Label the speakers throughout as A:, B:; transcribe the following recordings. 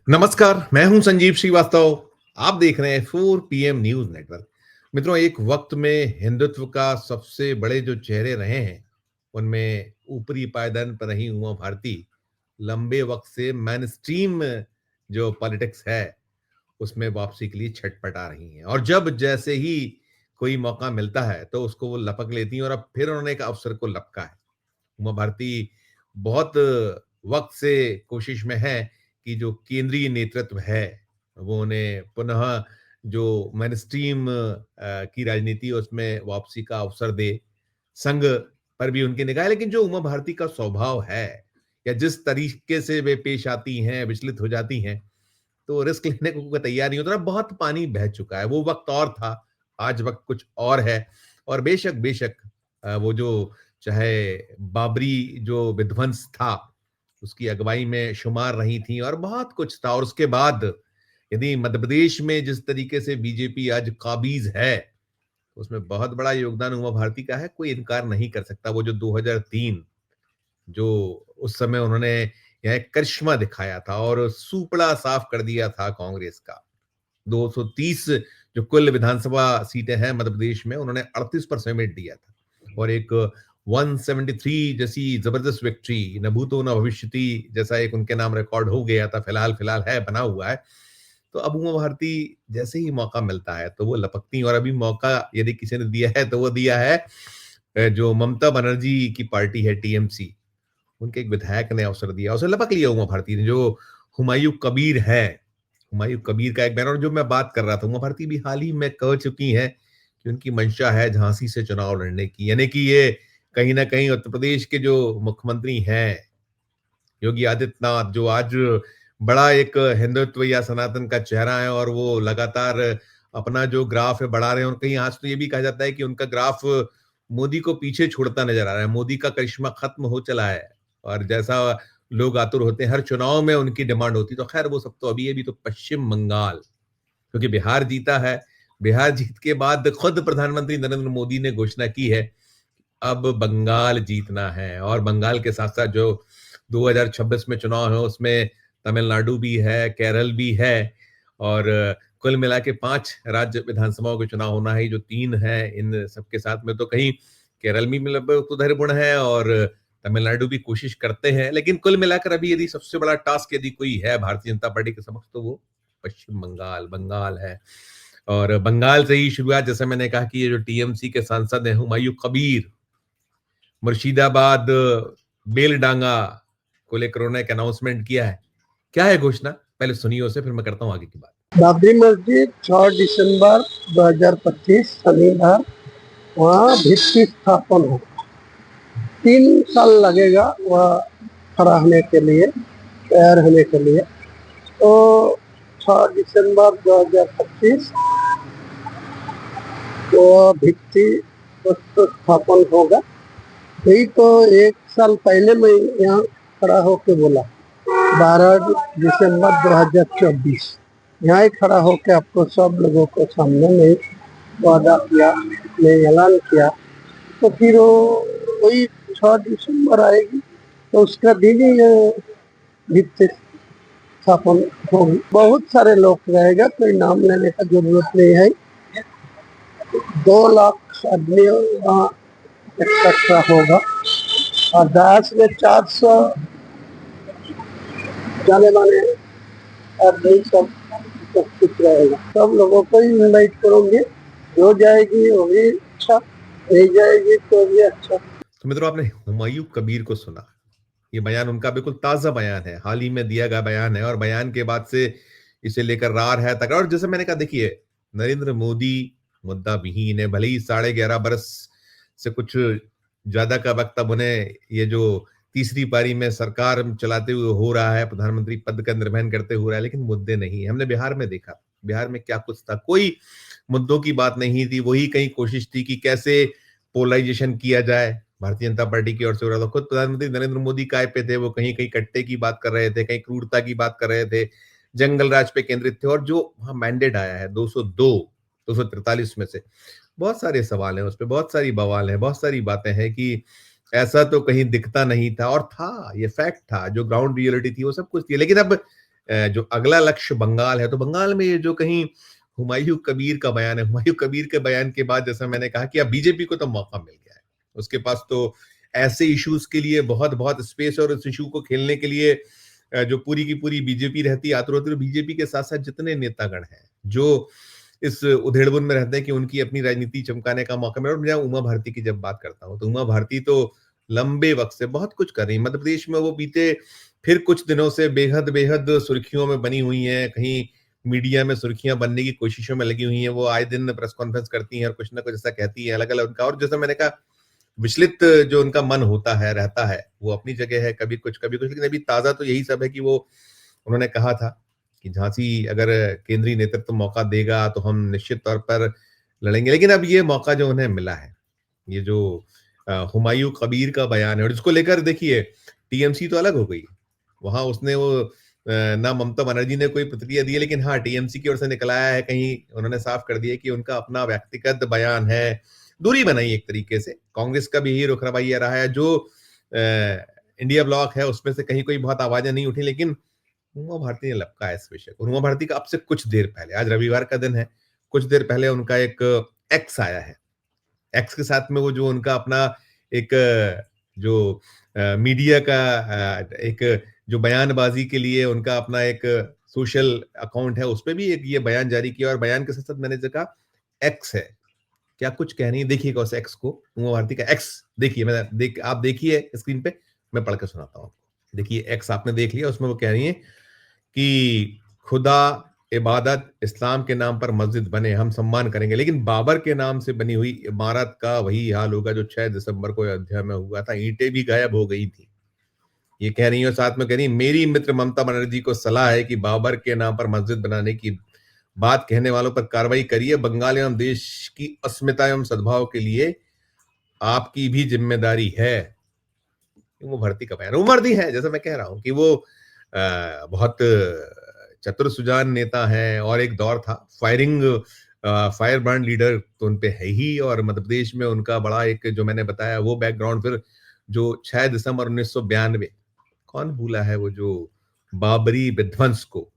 A: नमस्कार, मैं हूं संजीव श्रीवास्तव। आप देख रहे हैं 4 PM न्यूज नेटवर्क। मित्रों, एक वक्त में हिंदुत्व का सबसे बड़े जो चेहरे रहे हैं, उनमें ऊपरी पायदान पर रही उमा भारती लंबे वक्त से मेन स्ट्रीम जो पॉलिटिक्स है उसमें वापसी के लिए छटपटा रही हैं। और जब जैसे ही कोई मौका मिलता है तो उसको वो लपक लेती हैं, और अब फिर उन्होंने एक अवसर को लपका है। उमा भारती बहुत वक्त से कोशिश में है कि जो केंद्रीय नेतृत्व है वो उन्हें पुनः जो मेनस्ट्रीम की राजनीति है उसमें वापसी का अवसर दे। संघ पर भी उनकी निगाह है, लेकिन जो उमा भारती का स्वभाव है या जिस तरीके से वे पेश आती हैं, विचलित हो जाती हैं, तो रिस्क लेने को कोई तैयार नहीं होता। बहुत पानी बह चुका है, वो वक्त और था, आज वक्त कुछ और है। और बेशक बेशक वो जो चाहे बाबरी जो विध्वंस था उसकी अगुवाई में शुमार रही थी, और बहुत कुछ था। और उसके बाद यदि मध्य प्रदेश में जिस तरीके से बीजेपी आज काबिज है, उसमें बहुत बड़ा योगदान उमा भारती का है, कोई इनकार नहीं कर सकता। वो जो 2003 जो उस समय उन्होंने यह एक करिश्मा दिखाया था और सुपड़ा साफ कर दिया था कांग्रेस का। 230 जो कुल विधानसभा सीटें हैं मध्य प्रदेश में, उन्होंने 38 पर समेट दिया था। और एक 173 जैसी जबरदस्त विक्ट्री, न भूतो न भविष्यति जैसा एक उनके नाम रिकॉर्ड हो गया था, फिलहाल फिलहाल है, बना हुआ है। तो अब उमा भारती जैसे ही मौका मिलता है तो वो लपकती। और अभी मौका यदि किसी ने दिया है तो वो दिया है जो ममता बनर्जी की पार्टी है टीएमसी, उनके एक विधायक ने अवसर दिया, उसे लपक लिया उमा भारती ने। जो हुमायूं कबीर है, हुमायूं कबीर का एक बैनर, जो मैं बात कर रहा था, उमा भारती भी हाल ही में कह चुकी हैं कि उनकी मंशा है झांसी से चुनाव लड़ने की। यानी कि ये कहीं ना कहीं उत्तर प्रदेश के जो मुख्यमंत्री हैं योगी आदित्यनाथ, जो आज बड़ा एक हिंदुत्व या सनातन का चेहरा है, और वो लगातार अपना जो ग्राफ है बढ़ा रहे हैं। और कहीं आज तो ये भी कहा जाता है कि उनका ग्राफ मोदी को पीछे छोड़ता नजर आ रहा है, मोदी का करिश्मा खत्म हो चला है। और जैसा लोग आतुर होते हैं हर चुनाव में उनकी डिमांड होती, तो खैर वो सब तो अभी तो पश्चिम बंगाल, क्योंकि बिहार जीता है, बिहार जीत के बाद खुद प्रधानमंत्री नरेंद्र मोदी ने घोषणा की है अब बंगाल जीतना है। और बंगाल के साथ साथ जो 2026 में चुनाव है उसमें तमिलनाडु भी है, केरल भी है, और कुल मिला के 5 राज्य विधानसभाओं के चुनाव होना है। जो 3 है इन सबके साथ में तो कहीं केरल में मतलब उधर है, और तमिलनाडु भी कोशिश करते हैं। लेकिन कुल मिलाकर अभी यदि सबसे बड़ा टास्क यदि कोई है भारतीय जनता पार्टी के समक्ष, तो वो पश्चिम बंगाल बंगाल है। और बंगाल से ही शुरुआत, जैसे मैंने कहा कि ये जो टीएमसी के सांसद हैं हुमायूं कबीर, मुर्शिदाबाद बेलडांगा को लेकर उन्होंने एक अनाउंसमेंट किया है। क्या है घोषणा, पहले सुनिए उसे, फिर मैं करता हूँ आगे की बात।
B: बाबरी मस्जिद 6 दिसंबर 2025 शनिवार वहाँ भित्ति स्थापन हो। 3 साल लगेगा वह खड़ा होने के लिए, तैयार होने के लिए। तो 6 दिसंबर 2025 वो भित्ति स्थापन होगा। यही तो 1 साल पहले मैं यहाँ खड़ा होके बोला, 12 दिसंबर 2024 यहाँ ही खड़ा होकर आपको सब लोगों को सामने में वादा किया, मैं ऐलान किया। तो फिर वही 6 दिसंबर आएगी तो उसका दिन ही भित्ति स्थापन होगी। बहुत सारे लोग रहेगा, कोई नाम लेने का जरूरत नहीं है। 2 लाख आदमी वहाँ इकट्ठा होगा और दास में 400 जाने माने आदमी सब उपस्थित रहेगा। सब लोगों को ही इनवाइट करोगे, जो जाएगी वो भी अच्छा, नहीं जाएगी तो भी अच्छा।
A: तो मित्रों, आपने हुमायूं कबीर को सुना। ये बयान उनका बिल्कुल ताजा बयान है, हाल ही में दिया गया बयान है, और बयान के बाद से इसे लेकर रार है तकरार। और जैसे मैंने कहा, देखिए, नरेंद्र मोदी मुद्दा विहीन है। भले ही 11.5 बरस से कुछ ज्यादा का वक्त अब उन्हें ये जो तीसरी पारी में सरकार चलाते हुए हो रहा है, प्रधानमंत्री पद का निर्वहन करते हो रहा है, लेकिन मुद्दे नहीं। हमने बिहार में देखा, बिहार में क्या कुछ था, कोई मुद्दों की बात नहीं थी। वही कहीं कोशिश थी कि कैसे पोलराइजेशन किया जाए, भारतीय जनता पार्टी की ओर से हो रहा था। खुद प्रधानमंत्री नरेंद्र मोदी काय पे थे, वो कहीं कहीं कट्टे की बात कर रहे थे, कहीं क्रूरता की बात कर रहे थे, जंगल राज पे केंद्रित थे। और जो वहां मैंडेट आया है 243 में से, बहुत सारे सवाल हैं उस पर, बहुत सारी बवाल है, बहुत सारी बातें हैं कि ऐसा तो कहीं दिखता नहीं था। और था, ये फैक्ट था, जो ग्राउंड रियलिटी थी वो सब कुछ थी। लेकिन अब जो अगला लक्ष्य बंगाल है, तो बंगाल में ये जो कहीं हुमायूं कबीर का बयान है, हुमायूं कबीर के बयान के बाद जैसा मैंने कहा कि अब बीजेपी को तो मौका मिल गया है। उसके पास तो ऐसे इश्यूज के लिए बहुत बहुत स्पेस है, और उस इशू को खेलने के लिए जो पूरी की पूरी बीजेपी रहती आतुर आतुर, बीजेपी के साथ साथ जितने नेतागण हैं जो इस उधेड़बुन में रहते हैं कि उनकी अपनी राजनीति चमकाने का मौका मिले। और मैं उमा भारती की जब बात करता हूं, तो उमा भारती तो लंबे वक्त से बहुत कुछ कर रही है मध्य प्रदेश में। वो बीते फिर कुछ दिनों से बेहद बेहद सुर्खियों में बनी हुई है, कहीं मीडिया में सुर्खियां बनने की कोशिशों में लगी हुई हैं। वो आए दिन प्रेस कॉन्फ्रेंस करती हैं और कुछ ना कुछ ऐसा कहती है अलग अलग उनका। और जैसा मैंने कहा, विचलित जो उनका मन होता है रहता है, वो अपनी जगह है, कभी कुछ कभी कुछ। लेकिन अभी ताजा तो यही सब है कि वो उन्होंने कहा था कि झांसी अगर केंद्रीय नेतृत्व मौका देगा तो हम निश्चित तौर पर लड़ेंगे। लेकिन अब ये मौका जो उन्हें मिला है, ये जो हुमायूं कबीर का बयान है, और इसको लेकर देखिए टीएमसी तो अलग हो गई। वहां उसने वो ना ममता बनर्जी ने कोई प्रतिक्रिया दी है, लेकिन हाँ टीएमसी की ओर से निकल आया है, कहीं उन्होंने साफ कर दिया कि उनका अपना व्यक्तिगत बयान है। दूरी बनाई एक तरीके से। कांग्रेस का भी यही रुख रवैया रहा है, जो इंडिया ब्लॉक है उसमें से कहीं कोई बहुत आवाजें नहीं उठी, लेकिन उमा भारती ने लपका इस विषय को। उमा भारती का अब से कुछ देर पहले, आज रविवार का दिन है, कुछ देर पहले उनका एक एक्स आया है। एक्स के साथ में वो जो उनका अपना एक जो मीडिया का एक जो बयानबाजी के लिए उनका अपना एक सोशल अकाउंट है, उस पे भी एक ये बयान जारी किया। और बयान के साथ साथ मैंने देखा एक्स है, क्या कुछ कह रही है, देखिएगा उस एक्स को, उमा भारती का एक्स। देखिए, आप देखिए स्क्रीन पे, मैं पढ़ के सुनाता हूँ आपको। देखिए एक्स आपने देख लिया, उसमें वो कह रही है कि खुदा, इबादत, इस्लाम के नाम पर मस्जिद बने, हम सम्मान करेंगे, लेकिन बाबर के नाम से बनी हुई इमारत का वही हाल होगा जो 6 दिसंबर को अयोध्या में हुआ था। ईंटें भी गायब हो गई थी, ये कह रही है। साथ में कह रही है, मेरी मित्र ममता बनर्जी को सलाह है कि बाबर के नाम पर मस्जिद बनाने की बात कहने वालों पर कार्रवाई करिए। बंगाल एवं देश की अस्मिता एवं सद्भाव के लिए आपकी भी जिम्मेदारी है। वो भर्ती का बयान उमरदी है, जैसा मैं कह रहा हूं कि वो बहुत चतुर सुजान नेता है। और एक दौर था फायर ब्रांड लीडर तो उनपे है ही, और मध्य प्रदेश में उनका बड़ा एक जो मैंने बताया वो बैकग्राउंड। फिर जो 6 दिसंबर 1992, कौन भूला है वो जो बाबरी विध्वंस को।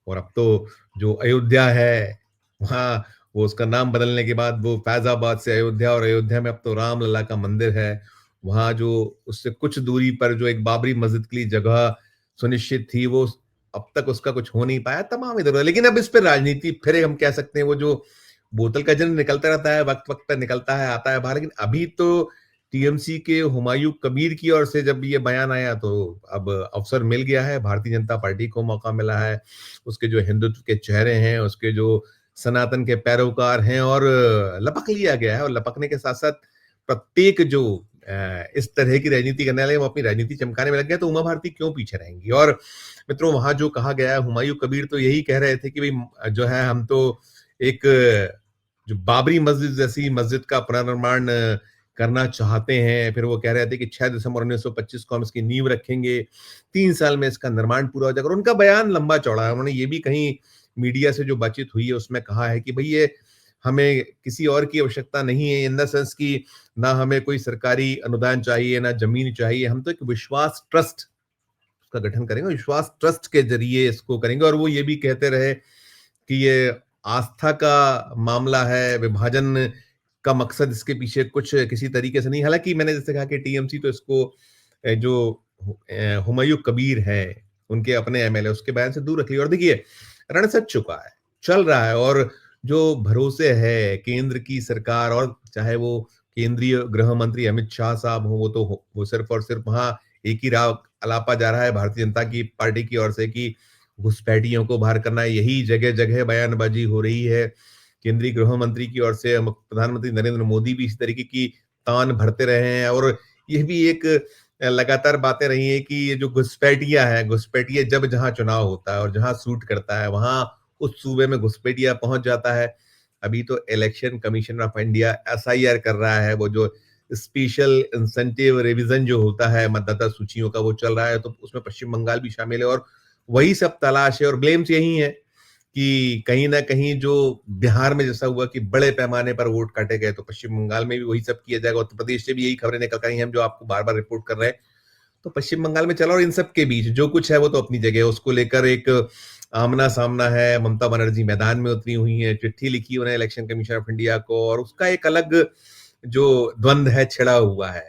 A: और अब तो जो अयोध्या है, वहां वो उसका नाम बदलने के बाद वो फैजाबाद से अयोध्या, और अयोध्या में अब तो रामलला का मंदिर है। वहां जो उससे कुछ दूरी पर जो एक बाबरी मस्जिद के लिए जगह सुनिश्चित थी, वो अब तक उसका कुछ हो नहीं पाया, तमाम इधर उधर। लेकिन अब इस पर राजनीति फिर हम कह सकते हैं, वो जो बोतल का जन निकलता रहता है, वक्त वक्त पर निकलता है, आता है बाहर। लेकिन अभी तो टीएमसी के हुमायूं कबीर की ओर से जब ये बयान आया, तो अब अवसर मिल गया है, भारतीय जनता पार्टी को मौका मिला है। उसके जो हिंदुत्व के चेहरे हैं, उसके जो सनातन के पैरोकार हैं, और लपक लिया गया है। और लपकने के साथ साथ प्रत्येक जो इस तरह की राजनीति करने वाले, वो अपनी राजनीति चमकाने में लग गए, तो उमा भारती क्यों पीछे रहेंगी। और मित्रों, वहां जो कहा गया है, हुमायूं कबीर तो यही कह रहे थे कि भाई जो है, हम तो एक जो बाबरी मस्जिद जैसी मस्जिद का पुनर्निर्माण करना चाहते हैं। फिर वो कह रहे थे कि 6 दिसंबर 1925 को हम इसकी नींव रखेंगे, 3 साल में इसका निर्माण पूरा हो जाएगा। और उनका बयान लंबा चौड़ा है। उन्होंने ये भी कहीं मीडिया से जो बातचीत हुई है उसमें कहा है कि भाई ये हमें किसी और की आवश्यकता नहीं है, इन द सेंस की ना हमें कोई सरकारी अनुदान चाहिए, ना जमीन चाहिए, हम तो एक विश्वास ट्रस्ट का गठन करेंगे, विश्वास ट्रस्ट के जरिए इसको करेंगे। और वो ये भी कहते रहे कि ये आस्था का मामला है, विभाजन का मकसद इसके पीछे कुछ किसी तरीके से नहीं। हालांकि मैंने जैसे कहा कि टीएमसी तो इसको जो हुमायूं कबीर है, उनके अपने एमएलए, उसके बयान से दूर रख लिया। और देखिए, रण सज चुका है, चल रहा है। और जो भरोसे है केंद्र की सरकार, और चाहे वो केंद्रीय गृह मंत्री अमित शाह साहब हो, वो सिर्फ और सिर्फ वहां एक ही राव अलापा जा रहा है भारतीय जनता की पार्टी की ओर से कि घुसपैठियों को बाहर करना है। यही जगह जगह बयानबाजी हो रही है केंद्रीय गृह मंत्री की ओर से। प्रधानमंत्री नरेंद्र मोदी भी इस तरीके की तान भरते रहे हैं। और ये भी एक लगातार बातें रही है कि ये जो घुसपैठिया जब जहां चुनाव होता है और जहां सूट करता है, वहां उस सूबे में घुसपैठिया पहुंच जाता है। अभी तो election commission of India SIR कर रहा है, वो जो स्पेशल इंसेंटिव रिवीजन जो होता है मतदाता सूचियों का, वो चल रहा है। तो उसमें पश्चिम बंगाल भी शामिल है, और वही सब तलाश है। और ब्लेम्स यही है कि कहीं ना कहीं जो बिहार में जैसा हुआ कि बड़े पैमाने पर वोट काटे गए, तो पश्चिम बंगाल में भी वही सब किया जाएगा। उत्तर प्रदेश से भी यही खबरें निकल आई हैं, हम जो आपको बार बार रिपोर्ट कर रहे हैं। तो पश्चिम बंगाल में चला और इन सब के बीच जो कुछ है वो तो अपनी जगह है, उसको लेकर एक आमना सामना है। ममता बनर्जी मैदान में उतरी हुई है, चिट्ठी लिखी उन्हें इलेक्शन कमीशन ऑफ इंडिया को, और उसका एक अलग जो द्वंद है छिड़ा हुआ है।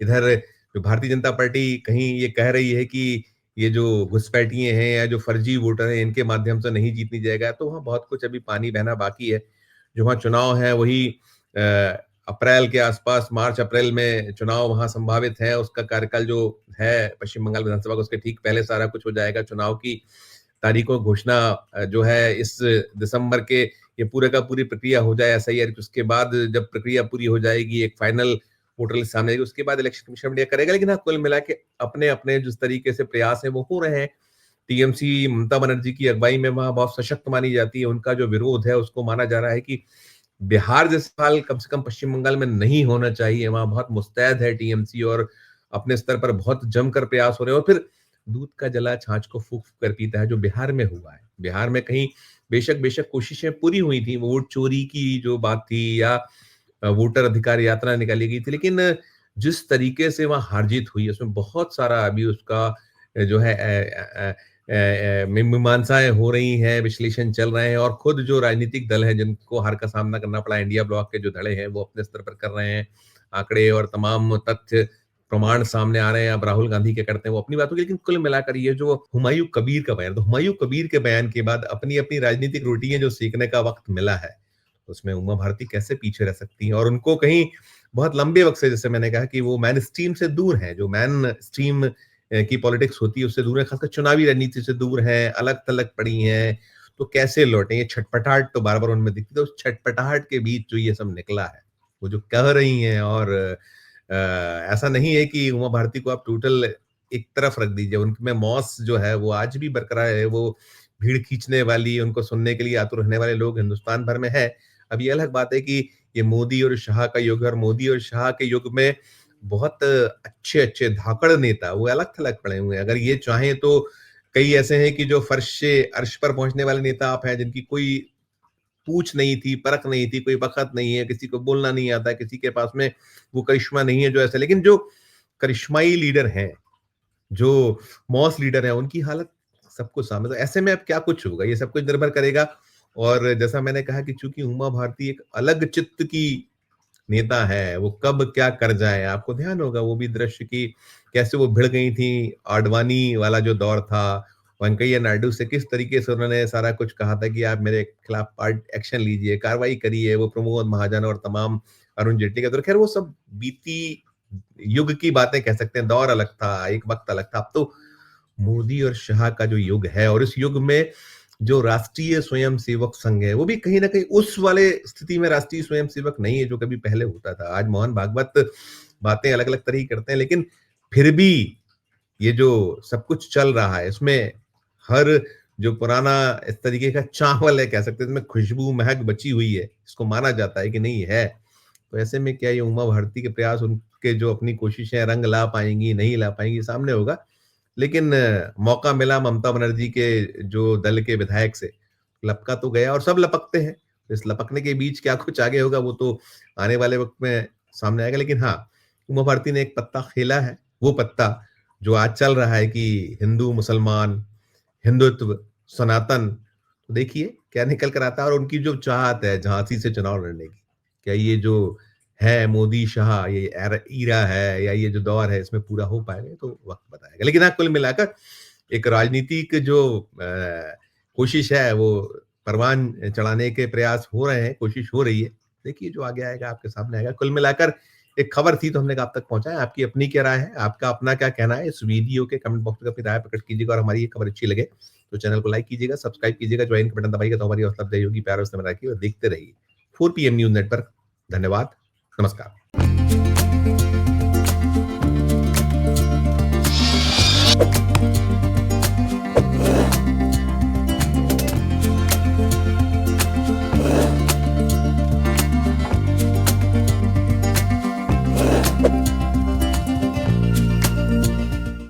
A: इधर जो भारतीय जनता पार्टी कहीं ये कह रही है कि ये जो घुसपैठिए हैं या जो फर्जी वोटर हैं इनके माध्यम से नहीं जीतनी जाएगा, तो वहाँ बहुत कुछ अभी पानी बहना बाकी है। जो वहाँ चुनाव है वही अप्रैल के आसपास, मार्च अप्रैल में चुनाव वहाँ संभावित है। उसका कार्यकाल जो है पश्चिम बंगाल विधानसभा का, उसके ठीक पहले सारा कुछ हो जाएगा। चुनाव की तारीखों घोषणा जो है इस दिसंबर के, ये पूरे का पूरी प्रक्रिया हो जाए एसआईआर की, उसके बाद जब प्रक्रिया पूरी हो जाएगी, एक फाइनल वोटर लिस्ट सामने आएगी, उसके बाद इलेक्शन कमीशन ऑफ इंडिया करेगा। लेकिन हाँ, कुल मिला के अपने अपने जिस तरीके से प्रयास है वो हो रहे हैं। टीएमसी ममता बनर्जी की अगुवाई में वहां बहुत सशक्त मानी जाती है। उनका जो विरोध है उसको माना जा रहा है कि बिहार जैसे हाल कम से कम पश्चिम बंगाल में नहीं होना चाहिए। वहां बहुत मुस्तैद है टीएमसी और अपने स्तर पर बहुत जमकर प्रयास हो रहे हैं, और फिर दूध का जला छाछ को फूंक फूंक कर पीता है, जो बिहार में हुआ है। बिहार में कहीं बेशक बेशक कोशिशें पूरी हुई थी, वोट चोरी की जो बात थी या वोटर अधिकार यात्रा निकाली गई थी, लेकिन जिस तरीके से वहां हार जीत हुई उसमें बहुत सारा अभी उसका जो है मीमांसाएं हो रही हैं, विश्लेषण चल रहे हैं, और खुद जो राजनीतिक दल हैं जिनको हार का सामना करना पड़ा, इंडिया ब्लॉक के जो धड़े हैं वो अपने स्तर पर कर रहे हैं। आंकड़े और तमाम तथ्य प्रमाण सामने आ रहे हैं। अब राहुल गांधी क्या करते हैं वो अपनी बात होगी, लेकिन कुल मिलाकर ये जो हुमायूं कबीर का बयान, तो हुमायूं कबीर के बयान के बाद अपनी अपनी राजनीतिक रोटियां जो सीखने का वक्त मिला है, उसमें उमा भारती कैसे पीछे रह सकती हैं। और उनको कहीं बहुत लंबे वक्त से, जैसे मैंने कहा कि वो मैन स्ट्रीम से दूर हैं, जो मैन स्ट्रीम की पॉलिटिक्स होती है उससे दूर है, खासकर चुनावी रणनीति से दूर हैं, अलग थलग पड़ी हैं। तो कैसे लौटे, ये छटपटाहट तो बार बार उनमें दिखती, तो उस छटपटाहट के बीच जो ये सब निकला है, वो जो कह रही हैं, और ऐसा नहीं है कि उमा भारती को आप टोटल एक तरफ रख दीजिए, उनमें मौस जो है वो आज भी बरकरार है। वो भीड़ खींचने वाली, उनको सुनने के लिए आतुर रहने वाले लोग हिंदुस्तान भर में है। अब ये अलग बात है कि ये मोदी और शाह का युग है, और मोदी और शाह के युग में बहुत अच्छे अच्छे धाकड़ नेता वो अलग थलग पड़े हुए हैं। अगर ये चाहें तो कई ऐसे हैं कि जो फर्श से अर्श पर पहुंचने वाले नेता आप हैं, जिनकी कोई पूछ नहीं थी, परख नहीं थी, कोई बखत नहीं है, किसी को बोलना नहीं आता, किसी के पास में वो करिश्मा नहीं है जो ऐसे। लेकिन जो करिश्माई लीडर हैं, जो मॉस लीडर हैं, उनकी हालत सबको सामने। तो ऐसे में अब क्या कुछ होगा, ये सब कुछ निर्भर करेगा। और जैसा मैंने कहा कि चूंकि उमा भारती एक अलग चित्त की नेता है, वो कब क्या कर जाए, आपको ध्यान होगा वो भी दृश्य की कैसे वो भिड़ गई थी। आडवाणी वाला जो दौर था, वेंकैया नायडू से किस तरीके से उन्होंने सारा कुछ कहा था कि आप मेरे खिलाफ पार्ट एक्शन लीजिए, कार्रवाई करिए। वो प्रमोद महाजन और तमाम अरुण जेटली का, तो खैर वो सब बीती युग की बातें कह सकते हैं। दौर अलग था, एक वक्त अलग था। अब तो मोदी और शाह का जो युग है, और इस युग में जो राष्ट्रीय स्वयंसेवक संघ है वो भी कहीं ना कहीं उस वाले स्थिति में राष्ट्रीय स्वयंसेवक नहीं है जो कभी पहले होता था। आज मोहन भागवत बातें अलग अलग तरह की करते हैं, लेकिन फिर भी ये जो सब कुछ चल रहा है इसमें हर जो पुराना इस तरीके का चावल है कह सकते हैं, इसमें खुशबू महक बची हुई है, इसको माना जाता है कि नहीं है। तो ऐसे में क्या ये उमा भारती के प्रयास, उनके जो अपनी कोशिशें रंग ला पाएंगी नहीं ला पाएंगी, सामने होगा। लेकिन मौका मिला ममता बनर्जी के जो दल के विधायक से, लपका तो गया, और सब लपकते हैं। इस लपकने के बीच क्या कुछ आगे होगा वो तो आने वाले वक्त में सामने आएगा। लेकिन हाँ, उमा भारती ने एक पत्ता खेला है, वो पत्ता जो आज चल रहा है कि हिंदू मुसलमान, हिंदुत्व, सनातन। तो देखिए क्या निकल कर आता है। और उनकी जो चाहत है झांसी से चुनाव लड़ने की, क्या ये जो है मोदी शाह ये ईरा है या ये जो दौर है इसमें पूरा हो पाएगा, तो वक्त बताएगा। लेकिन हाँ, कुल मिलाकर एक राजनीतिक जो कोशिश है वो परवान चढ़ाने के प्रयास हो रहे हैं, कोशिश हो रही है। देखिए जो आगे आएगा आपके सामने आएगा। कुल मिलाकर एक खबर थी तो हमने कहा आप तक पहुंचाया। आपकी अपनी क्या राय है, आपका अपना क्या कहना है, इस वीडियो के कमेंट बॉक्स में अपनी राय प्रकट कीजिएगा। और हमारी ये खबर अच्छी लगे तो चैनल को लाइक कीजिएगा, सब्सक्राइब कीजिएगा, ज्वाइन का बटन दबाइएगा तो हमारी हौसला अफजाई होगी। प्यार से रखिए और देखते रहिए 4 PM न्यूज नेटवर्क। धन्यवाद, नमस्कार।